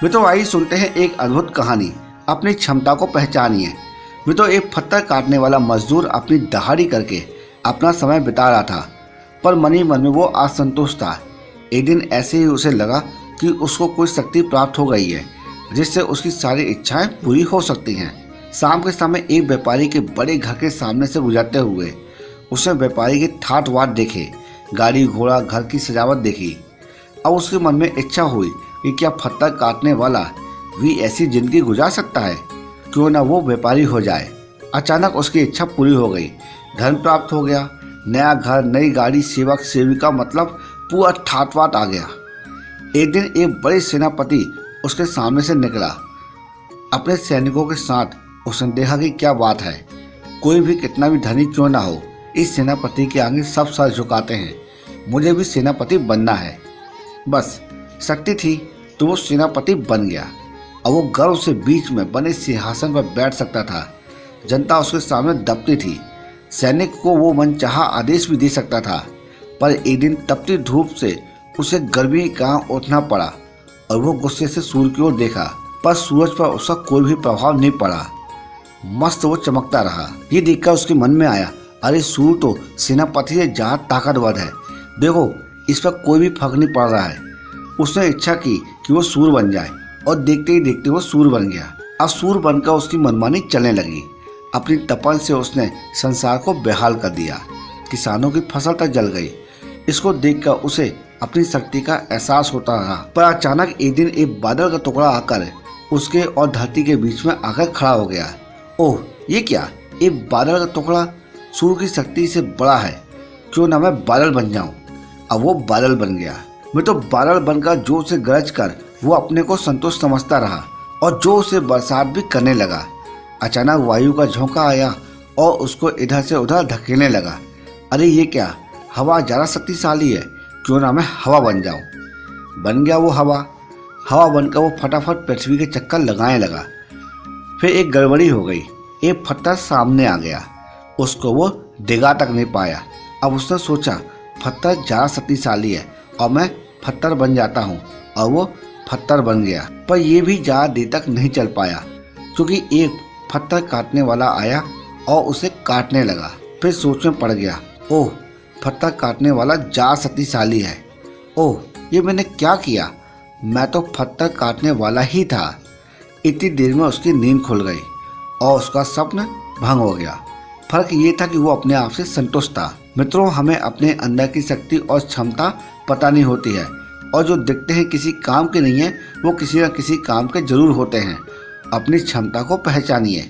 मित्रों आइए सुनते हैं एक अद्भुत कहानी, अपनी क्षमता को पहचानिए। मित्रों एक पत्थर काटने वाला मजदूर अपनी दहाड़ी करके अपना समय बिता रहा था, पर मन ही मन में वो असंतुष्ट था। एक दिन ऐसे ही उसे लगा कि उसको कोई शक्ति प्राप्त हो गई है जिससे उसकी सारी इच्छाएं पूरी हो सकती हैं। शाम के समय एक व्यापारी के बड़े घर के सामने से गुजरते हुए उसने व्यापारी के ठाट वाट देखे, गाड़ी घोड़ा घर की सजावट देखी। अब उसके मन में इच्छा हुई कि क्या पत्थर काटने वाला भी ऐसी जिंदगी गुजार सकता है, क्यों ना वो व्यापारी हो जाए। अचानक उसकी इच्छा पूरी हो गई, धन प्राप्त हो गया, नया घर, नई गाड़ी, सेवक सेविका, मतलब पूरा ठाटवाट आ गया। एक दिन एक बड़े सेनापति उसके सामने से निकला अपने सैनिकों के साथ। उसने देखा कि क्या बात है, कोई भी कितना भी धनी क्यों ना हो, इस सेनापति के आगे सब सर झुकाते हैं। मुझे भी सेनापति बनना है। बस शक्ति थी तो वो सेनापति बन गया। अब वो गर्व से बीच में बने सिंहासन पर बैठ सकता था। जनता उसके सामने दबती थी। सैनिक को वो मनचाहा आदेश भी दे सकता था। पर एक दिन तपती धूप से उसे गर्मी कहाँ उठना पड़ा और वो गुस्से से सूर्य की ओर देखा, पर सूरज पर उसका कोई भी प्रभाव नहीं पड़ा। मस्त वो चमकता रहा। ये देखकर उसके मन में आया, अरे सूर्य तो सेनापति से ज्यादा ताकतवर है, देखो इस पर कोई भी फर्क नहीं पड़ रहा है। उसने इच्छा की कि वो सूर्य बन जाए और देखते ही देखते वो सूर्य बन गया। अब सूर्य बनकर उसकी मनमानी चलने लगी। अपनी तपन से उसने संसार को बेहाल कर दिया। किसानों की फसल तक जल गई। इसको देखकर उसे अपनी शक्ति का एहसास होता रहा। पर अचानक एक दिन एक बादल का टुकड़ा आकर उसके और धरती के बीच में आकर खड़ा हो गया। ओह ये क्या, एक बादल का टुकड़ा सूर्य की शक्ति से बड़ा है, क्यों ना मैं बादल बन जाऊं। अब वो बादल बन गया। मैं तो बादल बनकर जोर से गरज कर वो अपने को संतुष्ट समझता रहा और जोर से बरसात भी करने लगा। अचानक वायु का झोंका आया और उसको इधर से उधर धकेलने लगा। अरे ये क्या, हवा ज़्यादा शक्तिशाली है, क्यों ना मैं हवा बन जाऊं। बन गया वो हवा बनकर वो फटाफट पृथ्वी के चक्कर लगाने लगा। फिर एक गड़बड़ी हो गई, एक पत्थर सामने आ गया। उसको वो डिगा तक नहीं पाया। अब उसने सोचा पत्थर ज़्यादा शक्तिशाली है और मैं पत्थर बन जाता हूँ, और वो पत्थर बन गया। पर यह भी ज़्यादा देर तक नहीं चल पाया, क्योंकि एक पत्थर काटने वाला आया और उसे काटने लगा। फिर सोच में पड़ गया, ओह पत्थर काटने वाला ज़्यादा शक्तिशाली है। ओह ये मैंने क्या किया, मैं तो पत्थर काटने वाला ही था। इतनी देर में उसकी नींद खुल गई और उसका स्वप्न भंग हो गया। फर्क ये था कि वो अपने आप से संतुष्ट था। मित्रों हमें अपने अंदर की शक्ति और क्षमता पता नहीं होती है, और जो दिखते हैं किसी काम के नहीं है वो किसी न किसी काम के जरूर होते हैं। अपनी क्षमता को पहचानिए।